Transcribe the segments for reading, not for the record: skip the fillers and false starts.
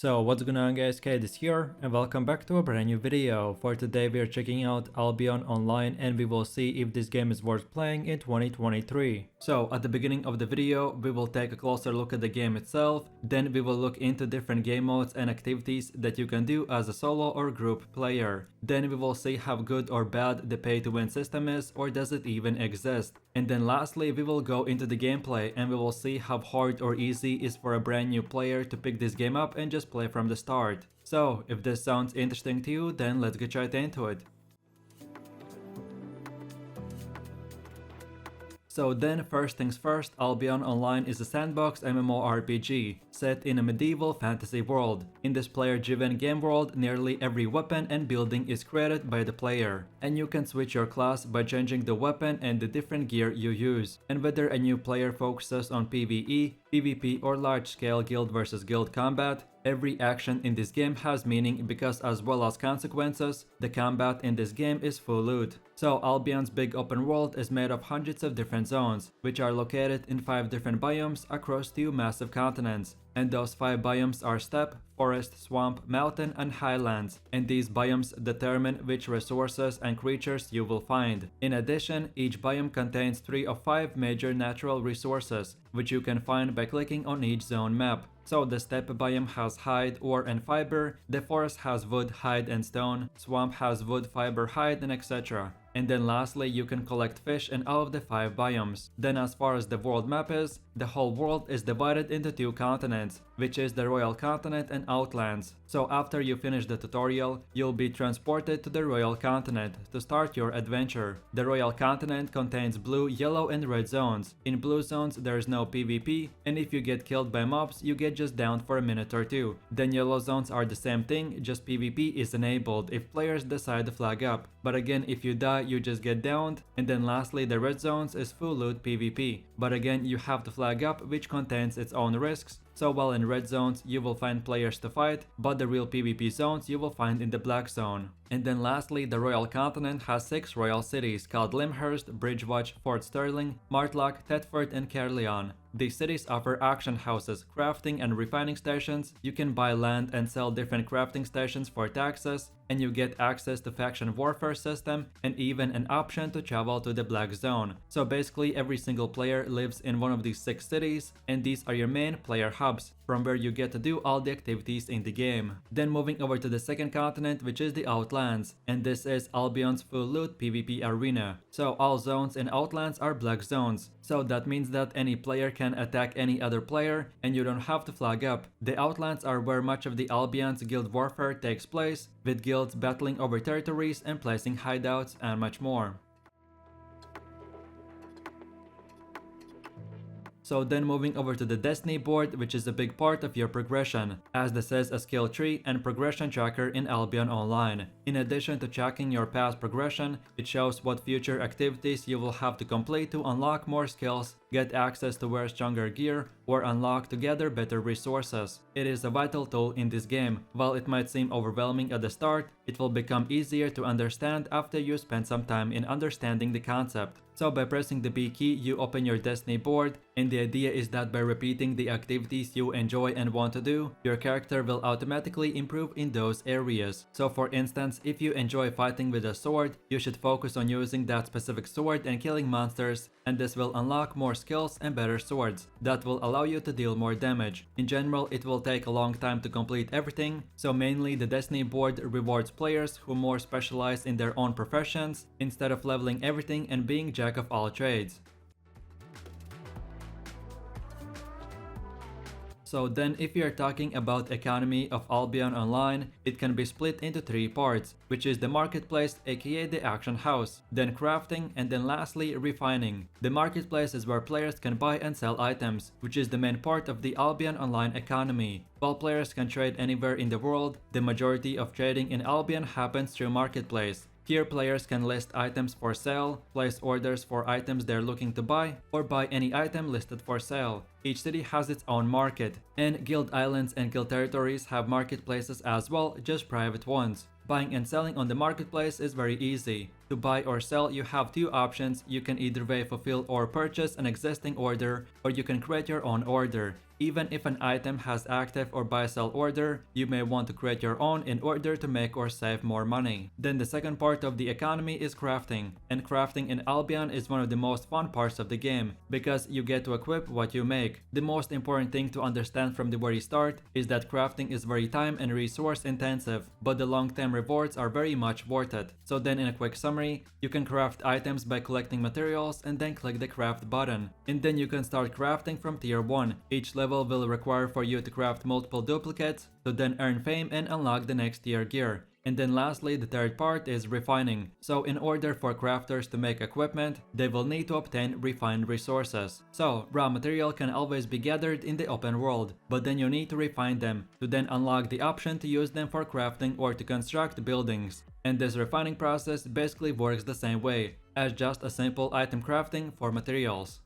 So what's going on guys, Kate is here and welcome back to a brand new video. For today we are checking out Albion online and we will see if this game is worth playing in 2023. So at the beginning of the video we will take a closer look at the game itself, then we will look into different game modes and activities that you can do as a solo or group player. Then we will see how good or bad the pay to win system is, or does it even exist. And then lastly we will go into the gameplay and we will see how hard or easy it is for a brand new player to pick this game up and just play from the start. So if this sounds interesting to you, then let's get right into it. So then, first things first, Albion Online is a sandbox MMORPG set in a medieval fantasy world. In this player-driven game world, nearly every weapon and building is created by the player, and you can switch your class by changing the weapon and the different gear you use. And whether a new player focuses on PvE, PvP or large-scale guild versus guild combat, every action in this game has meaning because as well as consequences, the combat in this game is full loot. So Albion's big open world is made of hundreds of different zones, which are located in 5 different biomes across 2 massive continents. And those 5 biomes are steppe, forest, swamp, mountain and highlands, and these biomes determine which resources and creatures you will find. In addition, each biome contains 3 of 5 major natural resources, which you can find by clicking on each zone map. So the steppe biome has hide, ore and fiber, the forest has wood, hide and stone, swamp has wood, fiber, hide and etc. And then lastly you can collect fish in all of the 5 biomes. Then as far as the world map is, the whole world is divided into 2 continents, which is the Royal Continent and Outlands. So after you finish the tutorial, you'll be transported to the Royal Continent to start your adventure. The Royal Continent contains blue, yellow and red zones. In blue zones there is no PvP, and if you get killed by mobs you get just downed for a minute or 2. Then yellow zones are the same thing, just PvP is enabled if players decide to flag up. But again, if you die you just get downed. And then lastly the red zones is full loot PvP. But again you have to flag up, which contains its own risks. So while in red zones you will find players to fight, but the real PvP zones you will find in the black zone. And then lastly, the Royal Continent has 6 royal cities called Limhurst, Bridgewatch, Fort Sterling, Martlock, Thetford and Caerleon. These cities offer auction houses, crafting and refining stations. You can buy land and sell different crafting stations for taxes, and you get access to faction warfare system and even an option to travel to the black zone. So basically every single player lives in one of these 6 cities, and these are your main player hubs, from where you get to do all the activities in the game. Then moving over to the second continent, which is the Outlands, and this is Albion's full loot PvP arena. So all zones in Outlands are black zones, so that means that any player can attack any other player and you don't have to flag up. The Outlands are where much of the Albion's guild warfare takes place, with guilds battling over territories and placing hideouts and much more. So then moving over to the Destiny board, which is a big part of your progression, as this is a skill tree and progression tracker in Albion Online. In addition to tracking your past progression, it shows what future activities you will have to complete to unlock more skills, get access to wear stronger gear, or unlock to gather better resources. It is a vital tool in this game. While it might seem overwhelming at the start, it will become easier to understand after you spend some time in understanding the concept. So by pressing the B key, you open your Destiny board, and the idea is that by repeating the activities you enjoy and want to do, your character will automatically improve in those areas. So for instance, if you enjoy fighting with a sword, you should focus on using that specific sword and killing monsters, and this will unlock more skills and better swords that will allow you to deal more damage. In general, it will take a long time to complete everything, so mainly the Destiny board rewards players who more specialize in their own professions instead of leveling everything and being jack of all trades. So then if you're talking about economy of Albion Online, it can be split into 3 parts, which is the marketplace, aka the auction house, then crafting, and then lastly refining. The marketplace is where players can buy and sell items, which is the main part of the Albion Online economy. While players can trade anywhere in the world, the majority of trading in Albion happens through marketplace. Here players can list items for sale, place orders for items they're looking to buy, or buy any item listed for sale. Each city has its own market, and guild islands and guild territories have marketplaces as well, just private ones. Buying and selling on the marketplace is very easy. To buy or sell, you have two options. You can either fulfill or purchase an existing order, or you can create your own order. Even if an item has active or buy-sell order, you may want to create your own in order to make or save more money. Then the second part of the economy is crafting, and crafting in Albion is one of the most fun parts of the game, because you get to equip what you make. The most important thing to understand from the very start is that crafting is very time and resource intensive, but the long-term rewards are very much worth it. So then in a quick summary, you can craft items by collecting materials and then click the craft button. And then you can start crafting from tier 1. Each level will require for you to craft multiple duplicates to then earn fame and unlock the next tier gear. And then lastly, the third part is refining. So in order for crafters to make equipment, they will need to obtain refined resources. So raw material can always be gathered in the open world, but then you need to refine them to then unlock the option to use them for crafting or to construct buildings. And this refining process basically works the same way as just a simple item crafting for materials.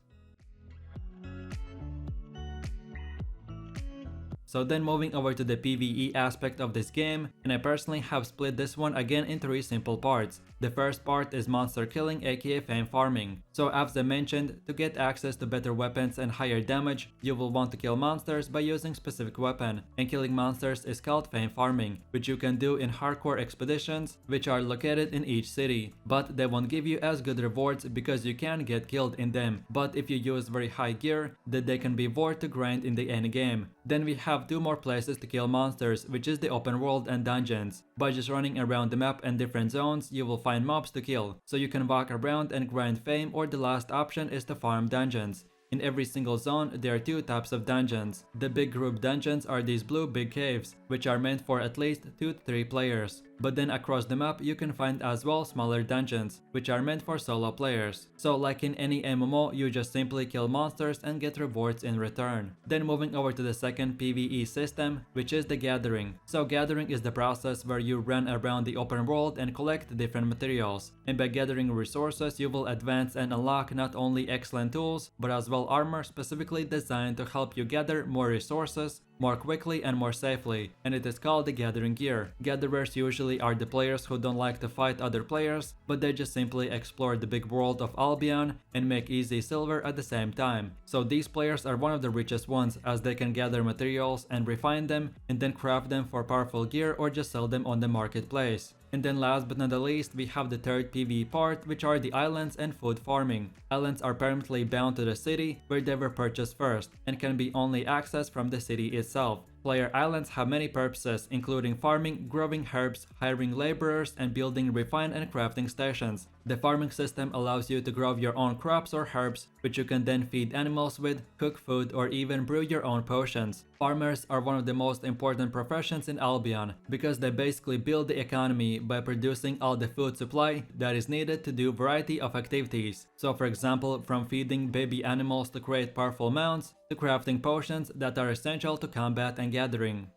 So then moving over to the PvE aspect of this game, and I personally have split this one again in 3 simple parts. The first part is monster killing, aka fame farming. So as I mentioned, to get access to better weapons and higher damage, you will want to kill monsters by using specific weapon, and killing monsters is called fame farming, which you can do in hardcore expeditions, which are located in each city. But they won't give you as good rewards because you can get killed in them, but if you use very high gear, then they can be worth to grind in the end game. Then we have 2 more places to kill monsters, which is the open world and dungeons. By just running around the map and different zones, you will find mobs to kill, so you can walk around and grind fame, or the last option is to farm dungeons. In every single zone, there are 2 types of dungeons. The big group dungeons are these blue big caves, which are meant for at least 2 to 3 players. But then across the map, you can find as well smaller dungeons, which are meant for solo players. So like in any MMO, you just simply kill monsters and get rewards in return. Then moving over to the second PvE system, which is the gathering. So gathering is the process where you run around the open world and collect different materials. And by gathering resources, you will advance and unlock not only excellent tools, but as well armor specifically designed to help you gather more resources more quickly and more safely, and it is called the gathering gear. Gatherers usually are the players who don't like to fight other players, but they just simply explore the big world of Albion and make easy silver at the same time. So these players are one of the richest ones, as they can gather materials and refine them and then craft them for powerful gear or just sell them on the marketplace. And then last but not the least, we have the third PvE part, which are the islands and food farming. Islands are permanently bound to the city where they were purchased first, and can be only accessed from the city itself. Player islands have many purposes, including farming, growing herbs, hiring laborers, and building refine and crafting stations. The farming system allows you to grow your own crops or herbs, which you can then feed animals with, cook food, or even brew your own potions. Farmers are one of the most important professions in Albion, because they basically build the economy by producing all the food supply that is needed to do a variety of activities. So for example, from feeding baby animals to create powerful mounts, to crafting potions that are essential to combat and gathering.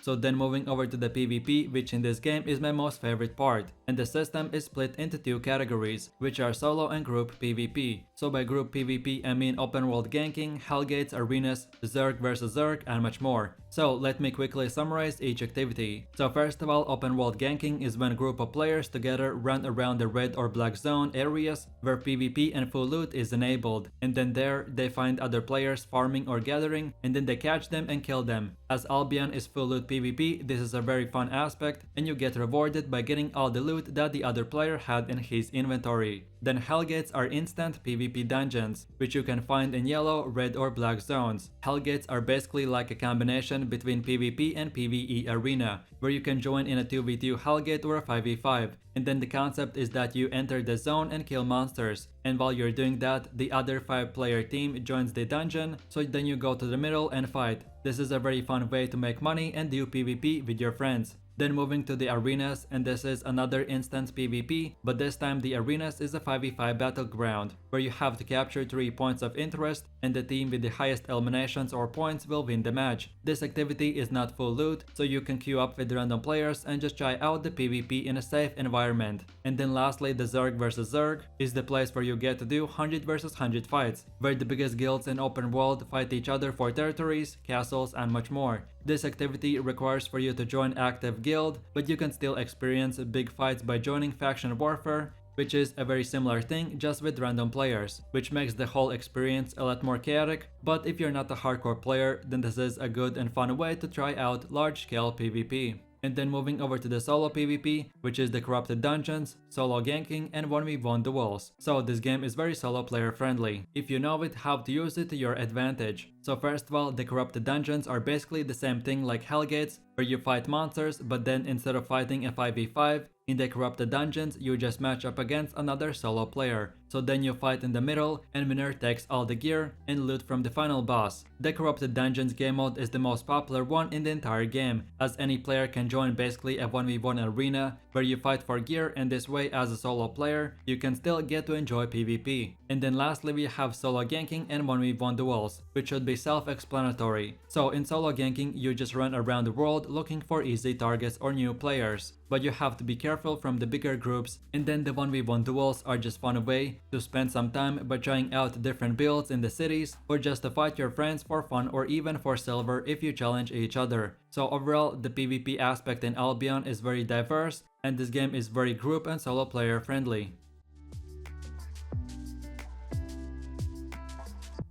So then moving over to the PvP, which in this game is my most favorite part, and the system is split into 2 categories, which are solo and group PvP. So by group PvP I mean open world ganking, hellgates, arenas, Zerg vs Zerg, and much more. So let me quickly summarize each activity. So first of all, open world ganking is when a group of players together run around the red or black zone areas where PvP and full loot is enabled, and then there they find other players farming or gathering, and then they catch them and kill them. As Albion is full loot PvP, this is a very fun aspect, and you get rewarded by getting all the loot that the other player had in his inventory. Then Hellgates are instant PvP dungeons, which you can find in yellow, red or black zones. Hellgates are basically like a combination between PvP and PvE arena, where you can join in a 2v2 Hellgate or a 5v5, and then the concept is that you enter the zone and kill monsters, and while you're doing that, the other 5-player team joins the dungeon, so then you go to the middle and fight. This is a very fun way to make money and do PvP with your friends. Then moving to the arenas, and this is another instance PvP, but this time the arenas is a 5v5 battleground, where you have to capture 3 points of interest, and the team with the highest eliminations or points will win the match. This activity is not full loot, so you can queue up with random players and just try out the PvP in a safe environment. And then lastly, the Zerg vs Zerg is the place where you get to do 100 versus 100 fights, where the biggest guilds in open world fight each other for territories, castles, and much more. This activity requires for you to join active guild, but you can still experience big fights by joining faction warfare, which is a very similar thing just with random players, which makes the whole experience a lot more chaotic. But if you're not a hardcore player, then this is a good and fun way to try out large-scale PvP. And then moving over to the solo PvP, which is the corrupted dungeons, solo ganking, and 1v1 duels. So this game is very solo player friendly, if you know it how to use it to your advantage. So first of all, the corrupted dungeons are basically the same thing like Hellgates, where you fight monsters, but then instead of fighting a 5v5, in the corrupted dungeons, you just match up against another solo player. So then you fight in the middle, and winner takes all the gear and loot from the final boss. The corrupted dungeons game mode is the most popular one in the entire game, as any player can join basically a 1v1 arena, where you fight for gear, and this way as a solo player, you can still get to enjoy PvP. And then lastly we have solo ganking and 1v1 duels, which should be self-explanatory. So in solo ganking, you just run around the world looking for easy targets or new players, but you have to be careful from the bigger groups. And then the 1v1 duels are just fun way to spend some time by trying out different builds in the cities, or just to fight your friends for fun or even for silver if you challenge each other. So overall, the PvP aspect in Albion is very diverse, and this game is very group and solo player friendly.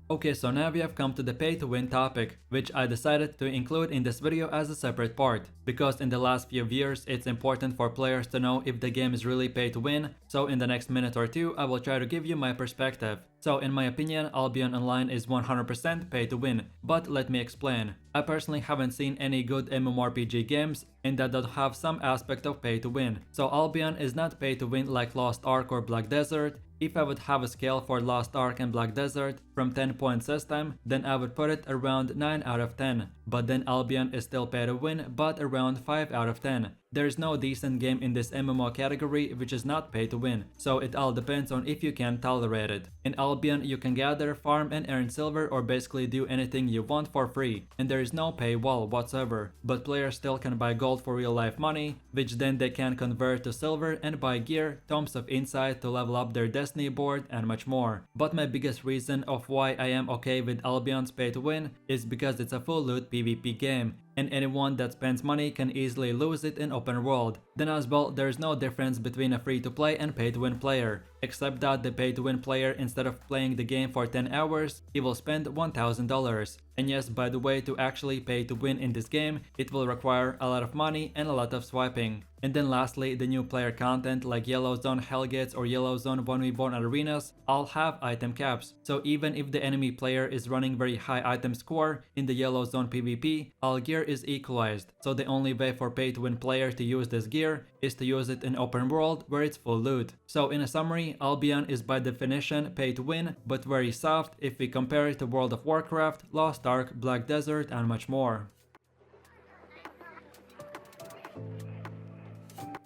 Okay, so now we have come to the pay to win topic, which I decided to include in this video as a separate part, because in the last few years it's important for players to know if the game is really pay to win. So in the next minute or two I will try to give you my perspective. So in my opinion, Albion Online is 100% pay to win, but let me explain. I personally haven't seen any good MMORPG games and that don't have some aspect of pay to win. So Albion is not pay to win like Lost Ark or Black Desert. If I would have a scale for Lost Ark and Black Desert from 10 point system, then I would put it around 9 out of 10. But then Albion is still pay to win, but around 5 out of 10. There's no decent game in this MMO category which is not pay to win, so it all depends on if you can tolerate it. In Albion, you can gather, farm, and earn silver, or basically do anything you want for free, and there is no paywall whatsoever. But players still can buy gold for real life money, which then they can convert to silver and buy gear, tomes of insight to level up their destiny board, and much more. But my biggest reason of why I am okay with Albion's pay to win is because it's a full loot PvP game, and anyone that spends money can easily lose it in open world. Then as well, there's no difference between a free to play and pay to win player, except that the pay to win player, instead of playing the game for 10 hours, he will spend $1,000. And yes, by the way, to actually pay to win in this game, it will require a lot of money and a lot of swiping. And then lastly, the new player content like Yellow Zone Hellgates or Yellow Zone 1v1 arenas all have item caps. So even if the enemy player is running very high item score in the Yellow Zone PvP, all gear is equalized. So the only way for pay to win player to use this gear is to use it in open world where it's full loot. So in a summary, Albion is by definition pay to win, but very soft if we compare it to World of Warcraft, Lost Ark, Black Desert, and much more.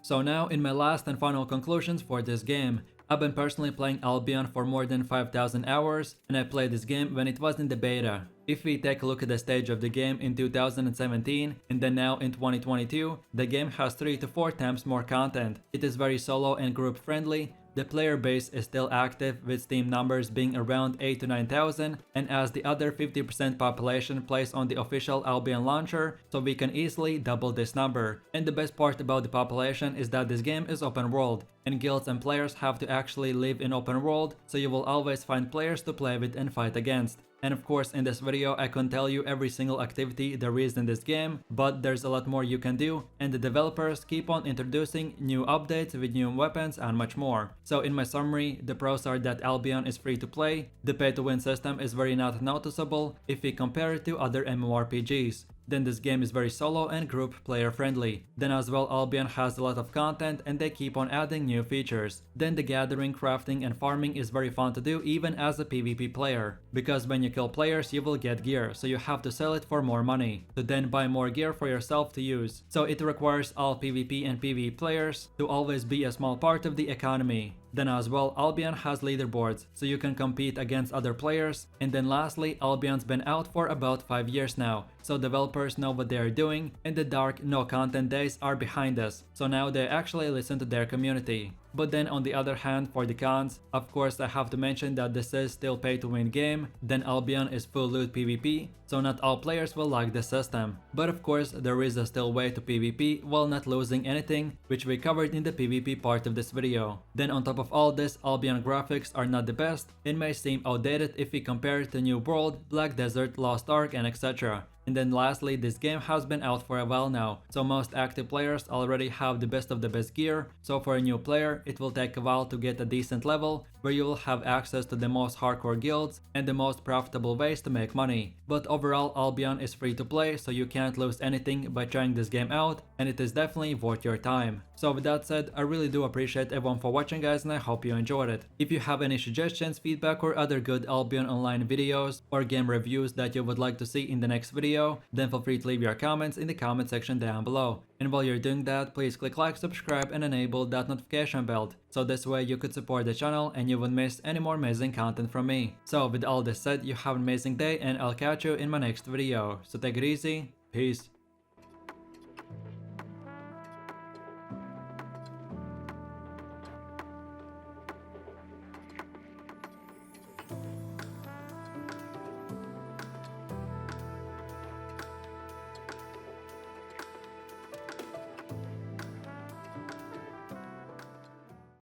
So now in my last and final conclusions for this game. I've been personally playing Albion for more than 5,000 hours, and I played this game when it was in the beta. If we take a look at the stage of the game in 2017 and then now in 2022, the game has 3 to 4 times more content. It is very solo and group friendly. The player base is still active, with Steam numbers being around 8 to 9,000, and as the other 50% population plays on the official Albion launcher, so we can easily double this number. And the best part about the population is that this game is open world, and guilds and players have to actually live in open world, so you will always find players to play with and fight against. And of course, in this video I couldn't tell you every single activity there is in this game, but there's a lot more you can do, and the developers keep on introducing new updates with new weapons and much more. So in my summary, the pros are that Albion is free to play, the pay to win system is very not noticeable if we compare it to other MMORPGs. Then this game is very solo and group player friendly. Then as well, Albion has a lot of content and they keep on adding new features. Then the gathering, crafting, and farming is very fun to do even as a PvP player, because when you kill players you will get gear, so you have to sell it for more money to then buy more gear for yourself to use. So it requires all PvP and PvE players to always be a small part of the economy. Then as well, Albion has leaderboards, so you can compete against other players. And then lastly, Albion's been out for about 5 years now, so developers know what they are doing, and the dark no content days are behind us, so now they actually listen to their community. But then on the other hand, for the cons, of course I have to mention that this is still pay to win game, then Albion is full loot PvP, so not all players will like the system. But of course there is a still way to PvP while not losing anything, which we covered in the PvP part of this video. Then on top of all this, Albion graphics are not the best and may seem outdated if we compare it to New World, Black Desert, Lost Ark and etc. And then lastly, this game has been out for a while now, so most active players already have the best of the best gear, so for a new player it will take a while to get a decent level where you will have access to the most hardcore guilds and the most profitable ways to make money. But overall, Albion is free to play, so you can't lose anything by trying this game out, and it is definitely worth your time. So with that said, I really do appreciate everyone for watching guys, and I hope you enjoyed it. If you have any suggestions, feedback or other good Albion Online videos or game reviews that you would like to see in the next video, then feel free to leave your comments in the comment section down below. And while you're doing that, please click like, subscribe and enable that notification bell, so this way you could support the channel and you wouldn't miss any more amazing content from me. So with all this said, you have an amazing day and I'll catch you in my next video. So take it easy, peace.